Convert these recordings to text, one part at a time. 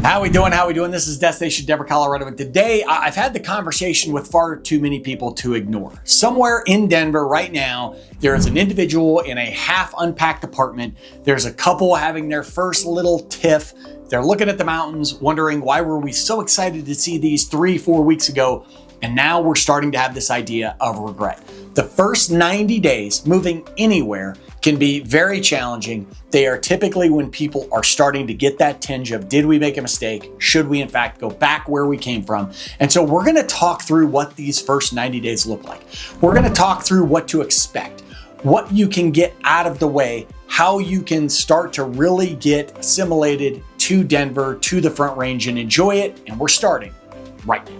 How we doing? How we doing? This is Destination Denver, Colorado. And today I've had the conversation with far too many people to ignore. Somewhere in Denver right now, there is an individual in a half unpacked apartment. There's a couple having their first little tiff. They're looking at the mountains, wondering why were we so excited to see these 3-4 weeks ago? And now we're starting to have this idea of regret. The first 90 days moving anywhere can be very challenging. They are typically when people are starting to get that tinge of, did we make a mistake? Should we in fact go back where we came from? And so we're gonna talk through what these first 90 days look like. We're gonna talk through what to expect, what you can get out of the way, how you can start to really get assimilated to Denver, to the Front Range and enjoy it. And we're starting right now.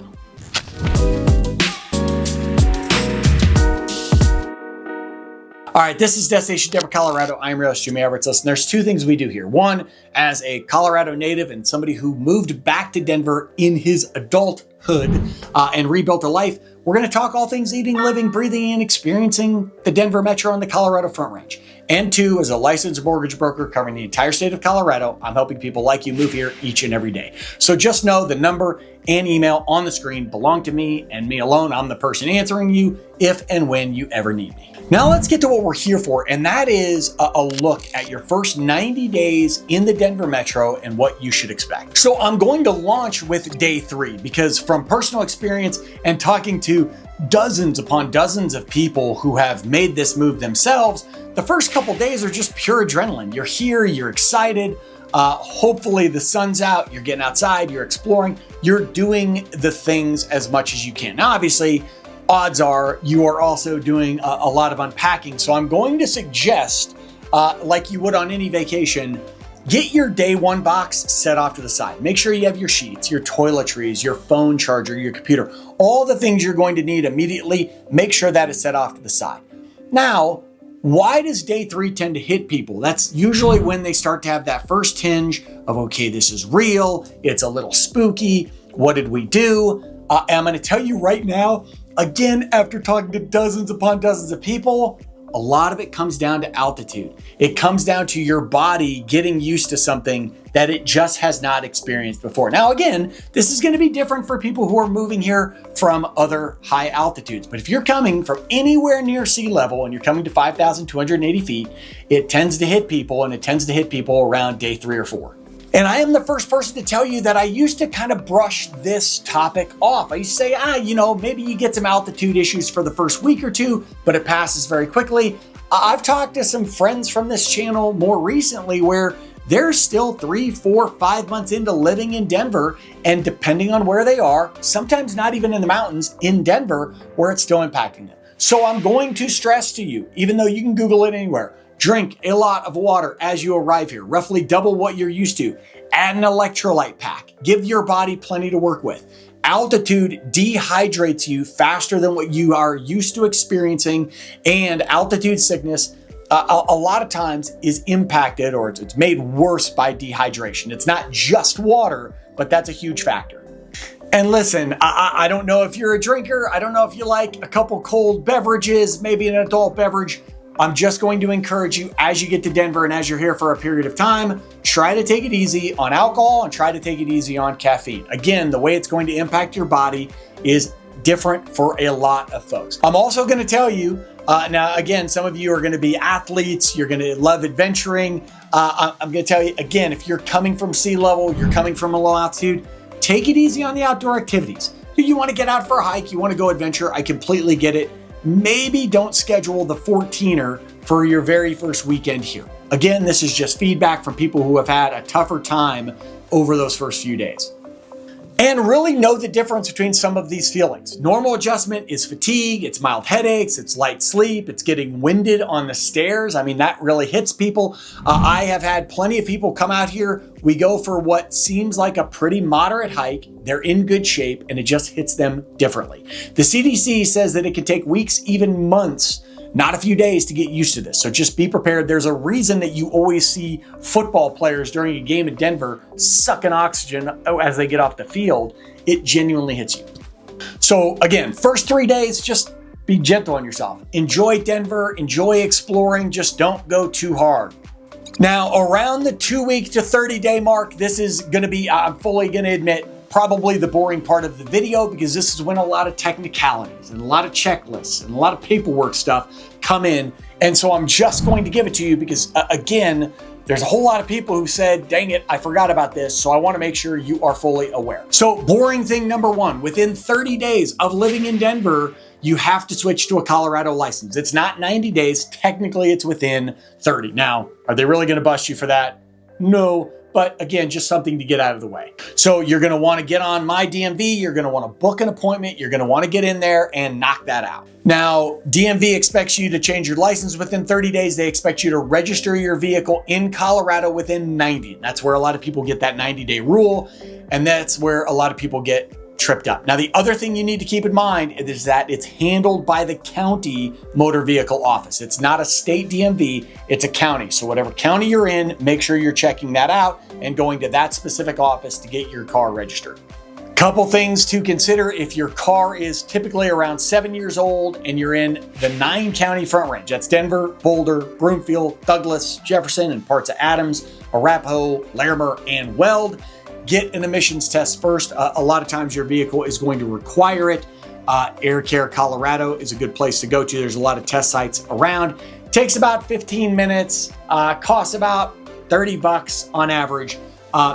All right, this is Destination Denver, Colorado. I'm your host, Jimmy Everett. Listen, there's two things we do here. One, as a Colorado native and somebody who moved back to Denver in his adulthood and rebuilt a life, we're going to talk all things eating, living, breathing, and experiencing the Denver Metro and the Colorado Front Range. And two, as a licensed mortgage broker covering the entire state of Colorado, I'm helping people like you move here each and every day. So just know the number and email on the screen belong to me and me alone. I'm the person answering you if and when you ever need me. Now let's get to what we're here for, and that is a look at your first 90 days in the Denver Metro and what you should expect. So I'm going to launch with day 3 because from personal experience and talking to dozens upon dozens of people who have made this move themselves, the first couple days are just pure adrenaline. You're here, you're excited. Hopefully the sun's out, you're getting outside, you're exploring, you're doing the things as much as you can. Now, obviously, odds are you are also doing a lot of unpacking. So I'm going to suggest, like you would on any vacation, get your day 1 box set off to the side. Make sure you have your sheets, your toiletries, your phone charger, your computer, all the things you're going to need immediately. Make sure that is set off to the side. Now, why does day 3 tend to hit people? That's usually when they start to have that first tinge of, okay, this is real. It's a little spooky. What did we do? I'm going to tell you right now, again, after talking to dozens upon dozens of people, a lot of it comes down to altitude. It comes down to your body getting used to something that it just has not experienced before. Now, again, this is going to be different for people who are moving here from other high altitudes. But if you're coming from anywhere near sea level and you're coming to 5,280 feet, it tends to hit people, and it tends to hit people around day 3 or 4. And I am the first person to tell you that I used to kind of brush this topic off. I used to say, maybe you get some altitude issues for the first week or 2, but it passes very quickly. I've talked to some friends from this channel more recently where they're still 3, 4, 5 months into living in Denver, and depending on where they are, sometimes not even in the mountains, in Denver, where it's still impacting them. So I'm going to stress to you, even though you can Google it anywhere, drink a lot of water as you arrive here, roughly double what you're used to. Add an electrolyte pack. Give your body plenty to work with. Altitude dehydrates you faster than what you are used to experiencing, and altitude sickness a lot of times is impacted, or it's made worse by dehydration. It's not just water, but that's a huge factor. And listen, I don't know if you're a drinker. I don't know if you like a couple cold beverages, maybe an adult beverage. I'm just going to encourage you, as you get to Denver and as you're here for a period of time, try to take it easy on alcohol and try to take it easy on caffeine. Again, the way it's going to impact your body is different for a lot of folks. I'm also going to tell you, now again, some of you are going to be athletes, you're going to love adventuring. I'm going to tell you, again, if you're coming from sea level, you're coming from a low altitude, take it easy on the outdoor activities. You want to get out for a hike, you want to go adventure, I completely get it. Maybe don't schedule the 14er for your very first weekend here. Again, this is just feedback from people who have had a tougher time over those first few days. And really know the difference between some of these feelings. Normal adjustment is fatigue, it's mild headaches, it's light sleep, it's getting winded on the stairs. I mean, that really hits people. I have had plenty of people come out here. We go for what seems like a pretty moderate hike. They're in good shape, and it just hits them differently. The CDC says that it can take weeks, even months, not a few days, to get used to this. So just be prepared. There's a reason that you always see football players during a game in Denver sucking oxygen as they get off the field. It genuinely hits you. So again, first 3 days, just be gentle on yourself. Enjoy Denver, enjoy exploring, just don't go too hard. Now, around the 2-week to 30-day mark, this is going to be, I'm fully going to admit, probably the boring part of the video, because this is when a lot of technicalities and a lot of checklists and a lot of paperwork stuff come in. And so I'm just going to give it to you because, again, there's a whole lot of people who said, dang it, I forgot about this. So I want to make sure you are fully aware. So boring thing number one, within 30 days of living in Denver, you have to switch to a Colorado license. It's not 90 days. Technically, it's within 30. Now, are they really going to bust you for that? No. But again, just something to get out of the way. So you're going to want to get on My DMV. You're going to want to book an appointment. You're going to want to get in there and knock that out. Now, DMV expects you to change your license within 30 days. They expect you to register your vehicle in Colorado within 90. That's where a lot of people get that 90-day rule. And that's where a lot of people get tripped up. Now, the other thing you need to keep in mind is that it's handled by the county motor vehicle office. It's not a state DMV, it's a county. So whatever county you're in, make sure you're checking that out and going to that specific office to get your car registered. Couple things to consider if your car is typically around 7 years old and you're in the 9-county Front Range. That's Denver, Boulder, Broomfield, Douglas, Jefferson, and parts of Adams, Arapahoe, Larimer, and Weld. Get an emissions test first. A lot of times your vehicle is going to require it. Air Care Colorado is a good place to go to. There's a lot of test sites around. Takes about 15 minutes, costs about $30 on average.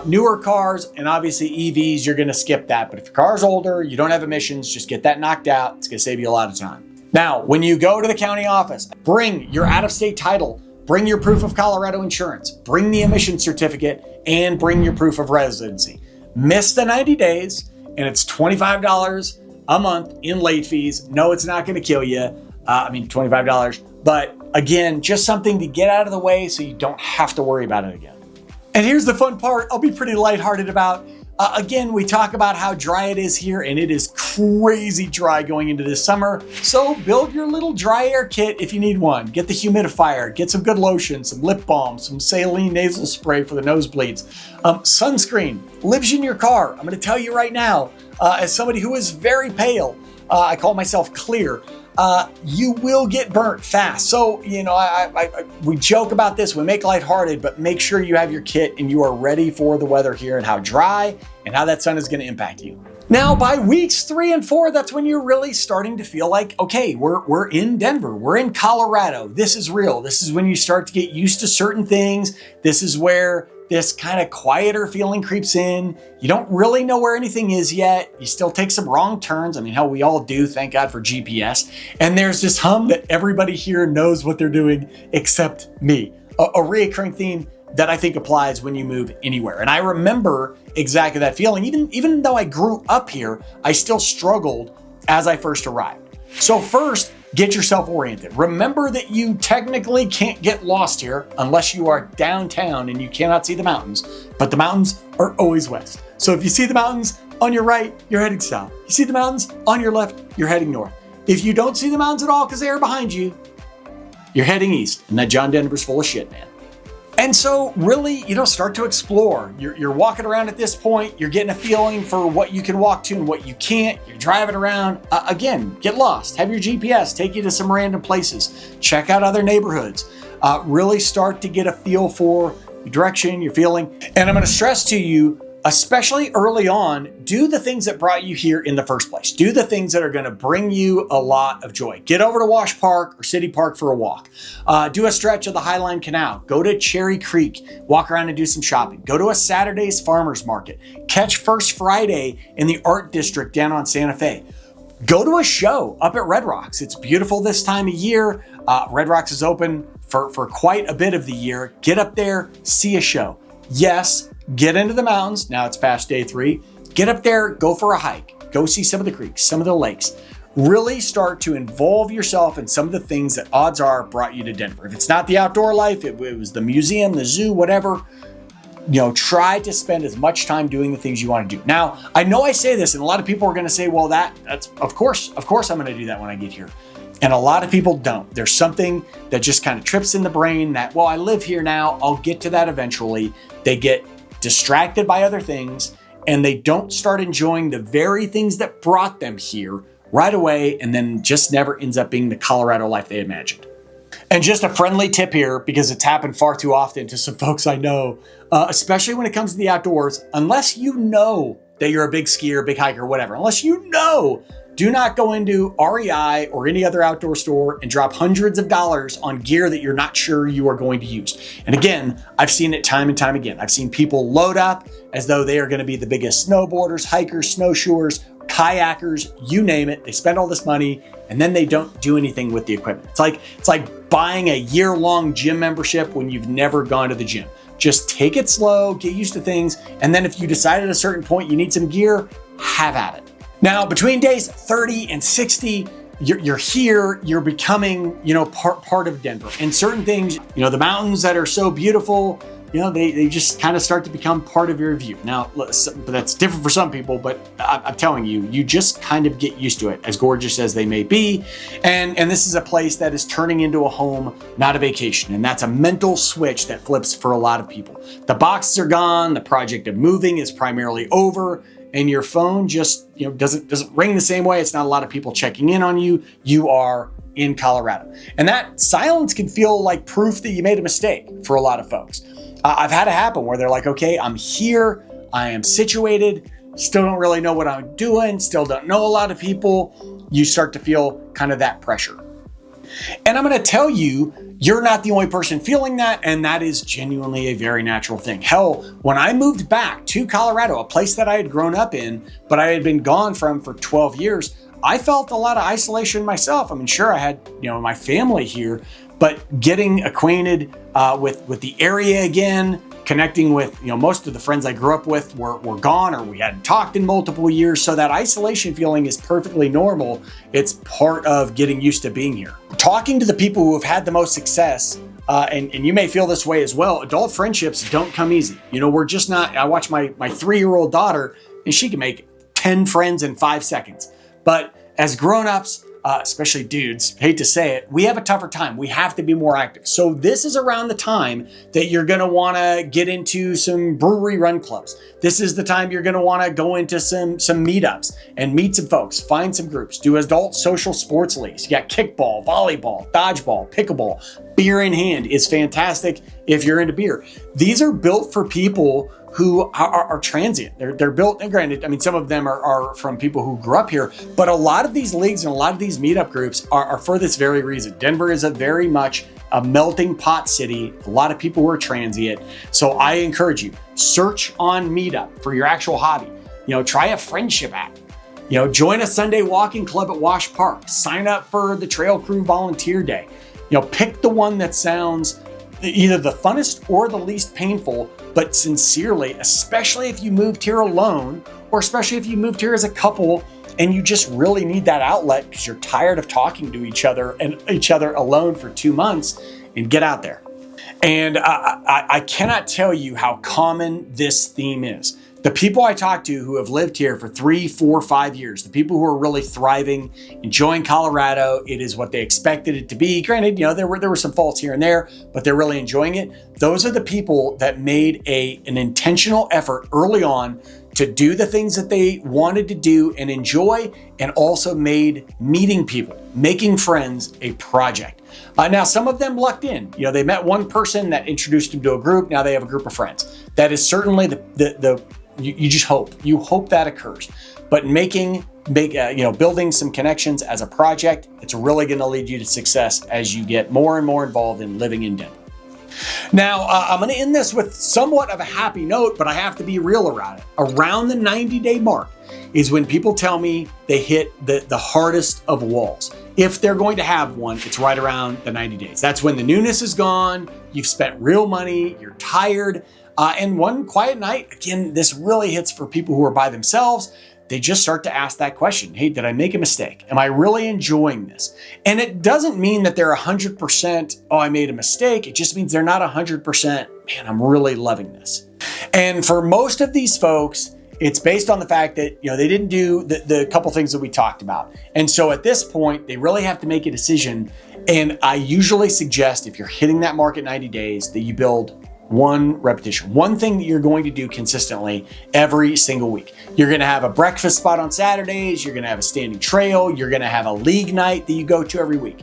Newer cars and obviously EVs, you're going to skip that. But if your car's older, you don't have emissions, just get that knocked out. It's going to save you a lot of time. Now, when you go to the county office, bring your out-of-state title. Bring your proof of Colorado insurance, bring the emission certificate, and bring your proof of residency. Miss the 90 days, and it's $25 a month in late fees. No, it's not going to kill you. $25. But again, just something to get out of the way so you don't have to worry about it again. And here's the fun part I'll be pretty lighthearted about. Again, we talk about how dry it is here, and it is crazy dry going into this summer. So build your little dry air kit if you need one. Get the humidifier, get some good lotion, some lip balm, some saline nasal spray for the nosebleeds. Sunscreen lives in your car. I'm going to tell you right now, as somebody who is very pale, I call myself clear. You will get burnt fast. So, we joke about this, we make lighthearted, but make sure you have your kit and you are ready for the weather here and how dry and how that sun is going to impact you. Now, by weeks 3 and 4, that's when you're really starting to feel like, okay, we're in Denver, we're in Colorado. This is real. This is when you start to get used to certain things. This is where this kind of quieter feeling creeps in. You don't really know where anything is yet. You still take some wrong turns. Hell, we all do, thank God for GPS. And there's this hum that everybody here knows what they're doing except me. A reoccurring theme that I think applies when you move anywhere. And I remember exactly that feeling. Even though I grew up here, I still struggled as I first arrived. So first, get yourself oriented. Remember that you technically can't get lost here unless you are downtown and you cannot see the mountains, but the mountains are always west. So if you see the mountains on your right, you're heading south. You see the mountains on your left, you're heading north. If you don't see the mountains at all because they are behind you, you're heading east. And that John Denver's full of shit, man. And so really, start to explore. You're walking around at this point. You're getting a feeling for what you can walk to and what you can't. You're driving around. Again, get lost. Have your GPS take you to some random places. Check out other neighborhoods. Really start to get a feel for your direction, your feeling. And I'm going to stress to you, especially early on, do the things that brought you here in the first place. Do the things that are going to bring you a lot of joy. Get over to Wash Park or City Park for a walk. Do a stretch of the Highline Canal. Go to Cherry Creek. Walk around and do some shopping. Go to a Saturday's farmer's market. Catch First Friday in the Art District down on Santa Fe. Go to a show up at Red Rocks. It's beautiful this time of year. Red Rocks is open for quite a bit of the year. Get up there, see a show. Yes, get into the mountains. Now it's past day 3. Get up there, go for a hike. Go see some of the creeks, some of the lakes. Really start to involve yourself in some of the things that odds are brought you to Denver. If it's not the outdoor life, it was the museum, the zoo, whatever, try to spend as much time doing the things you want to do. Now, I know I say this and a lot of people are going to say, well, that's of course I'm going to do that when I get here. And a lot of people don't. There's something that just kind of trips in the brain that, well, I live here now, I'll get to that eventually. They get distracted by other things and they don't start enjoying the very things that brought them here right away, and then just never ends up being the Colorado life they imagined. And just a friendly tip here, because it's happened far too often to some folks I know, especially when it comes to the outdoors, unless you know that you're a big skier, big hiker, whatever, unless you know, do not go into REI or any other outdoor store and drop hundreds of dollars on gear that you're not sure you are going to use. And again, I've seen it time and time again. I've seen people load up as though they are going to be the biggest snowboarders, hikers, snowshoers, kayakers, you name it. They spend all this money and then they don't do anything with the equipment. It's like buying a year-long gym membership when you've never gone to the gym. Just take it slow, get used to things, and then if you decide at a certain point you need some gear, have at it. Now, between days 30 and 60, you're here, you're becoming, part of Denver. And certain things, the mountains that are so beautiful, they just kind of start to become part of your view. Now, that's different for some people, but I'm telling you, you just kind of get used to it, as gorgeous as they may be. And this is a place that is turning into a home, not a vacation. And that's a mental switch that flips for a lot of people. The boxes are gone, the project of moving is primarily over, and your phone just doesn't ring the same way. It's not a lot of people checking in on you. You are in Colorado. And that silence can feel like proof that you made a mistake for a lot of folks. I've had it happen where they're like, okay, I'm here, I am situated, still don't really know what I'm doing, still don't know a lot of people. You start to feel kind of that pressure. And I'm going to tell you, you're not the only person feeling that, and that is genuinely a very natural thing. Hell, when I moved back to Colorado, a place that I had grown up in, but I had been gone from for 12 years, I felt a lot of isolation myself. I mean, sure, I had, my family here, but getting acquainted with the area again, connecting with, most of the friends I grew up with were gone or we hadn't talked in multiple years. So that isolation feeling is perfectly normal. It's part of getting used to being here. Talking to the people who have had the most success, and you may feel this way as well, adult friendships don't come easy. We're just not, I watch my 3-year-old daughter and she can make 10 friends in 5 seconds. But as grown-ups, especially dudes, hate to say it, we have a tougher time. We have to be more active. So this is around the time that you're going to want to get into some brewery run clubs. This is the time you're going to want to go into some meetups and meet some folks, find some groups, do adult social sports leagues. You got kickball, volleyball, dodgeball, pickleball. Beer in hand is fantastic if you're into beer. These are built for people who are transient. They're built, and granted, I mean, some of them are from people who grew up here, but a lot of these leagues and a lot of these meetup groups are for this very reason. Denver is a very much a melting pot city, a lot of people who are transient. So I encourage you, search on Meetup for your actual hobby. Try a friendship app. Join a Sunday walking club at Wash Park. Sign up for the Trail Crew Volunteer Day. Pick the one that sounds either the funnest or the least painful, but sincerely, especially if you moved here alone, or especially if you moved here as a couple and you just really need that outlet because you're tired of talking to each other alone for 2 months, and get out there. And I cannot tell you how common this theme is. The people I talk to who have lived here for 3, 4, 5 years, the people who are really thriving, enjoying Colorado, it is what they expected it to be. Granted, there were some faults here and there, but they're really enjoying it. Those are the people that made an intentional effort early on to do the things that they wanted to do and enjoy, and also made meeting people, making friends a project. Now, some of them lucked in. They met one person that introduced them to a group. Now they have a group of friends. That is certainly you just hope. You hope that occurs. But building some connections as a project, it's really going to lead you to success as you get more and more involved in living in Denver. Now, I'm going to end this with somewhat of a happy note, but I have to be real around it. Around the 90-day mark is when people tell me they hit the hardest of walls. If they're going to have one, it's right around the 90 days. That's when the newness is gone, you've spent real money, you're tired, and one quiet night, again, this really hits for people who are by themselves. They just start to ask that question. Hey, did I make a mistake? Am I really enjoying this? And it doesn't mean that they're 100%, oh, I made a mistake. It just means they're not 100%, man, I'm really loving this. And for most of these folks, it's based on the fact that, they didn't do the couple things that we talked about. And so at this point, they really have to make a decision. And I usually suggest, if you're hitting that mark at 90 days, that you build one repetition, one thing that you're going to do consistently every single week. You're going to have a breakfast spot on Saturdays. You're going to have a standing trail. You're going to have a league night that you go to every week.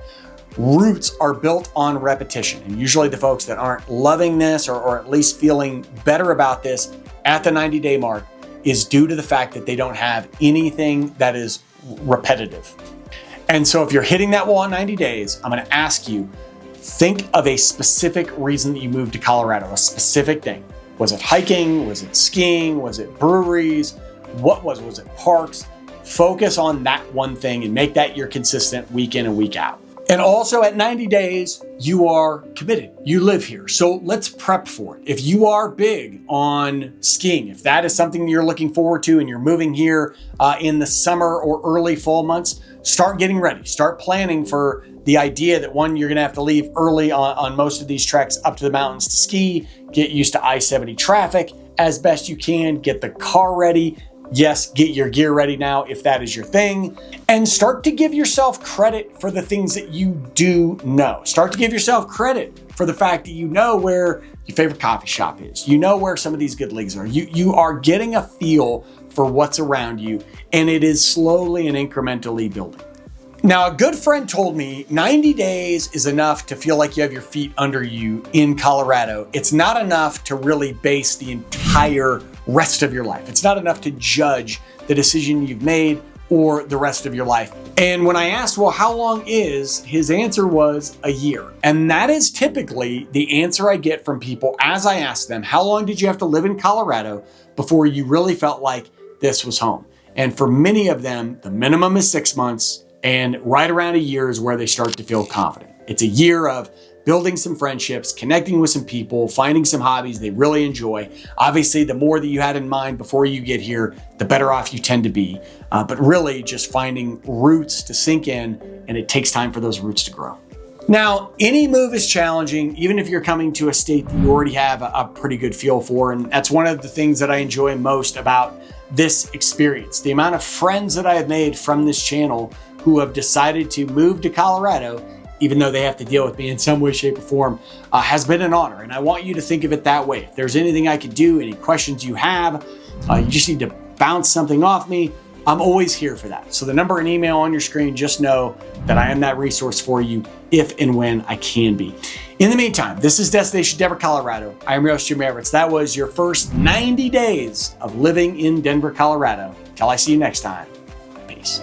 Roots are built on repetition. And usually the folks that aren't loving this or at least feeling better about this at the 90-day mark is due to the fact that they don't have anything that is repetitive. And so if you're hitting that wall in 90 days, I'm going to ask you, think of a specific reason that you moved to Colorado, a specific thing. Was it hiking? Was it skiing? Was it breweries? What was it parks? Focus on that one thing and make that your consistent week in and week out. And also at 90 days, you are committed. You live here. So let's prep for it. If you are big on skiing, if that is something you're looking forward to and you're moving here in the summer or early fall months, start getting ready. Start planning for the idea that one, you're going to have to leave early on most of these treks up to the mountains to ski, get used to I-70 traffic as best you can, get the car ready. Yes, get your gear ready now if that is your thing, and start to give yourself credit for the things that you do know. Start to give yourself credit for the fact that you know where your favorite coffee shop is. You know where some of these good leagues are. You are getting a feel for what's around you, and it is slowly and incrementally building. Now, a good friend told me 90 days is enough to feel like you have your feet under you in Colorado. It's not enough to really base the entire rest of your life. It's not enough to judge the decision you've made or the rest of your life. And when I asked, well, how long is, his answer was a year. And that is typically the answer I get from people as I ask them, how long did you have to live in Colorado before you really felt like this was home? And for many of them, the minimum is 6 months, and right around a year is where they start to feel confident. It's a year of building some friendships, connecting with some people, finding some hobbies they really enjoy. Obviously, the more that you had in mind before you get here, the better off you tend to be. But really just finding roots to sink in, and it takes time for those roots to grow. Now, any move is challenging, even if you're coming to a state that you already have a pretty good feel for. And that's one of the things that I enjoy most about this experience. The amount of friends that I have made from this channel who have decided to move to Colorado, even though they have to deal with me in some way, shape, or form, has been an honor. And I want you to think of it that way. If there's anything I could do, any questions you have, you just need to bounce something off me, I'm always here for that. So the number and email on your screen, just know that I am that resource for you if and when I can be. In the meantime, this is Destination Denver, Colorado. I'm your host, Jim Everett. That was your first 90 days of living in Denver, Colorado. Till I see you next time, peace.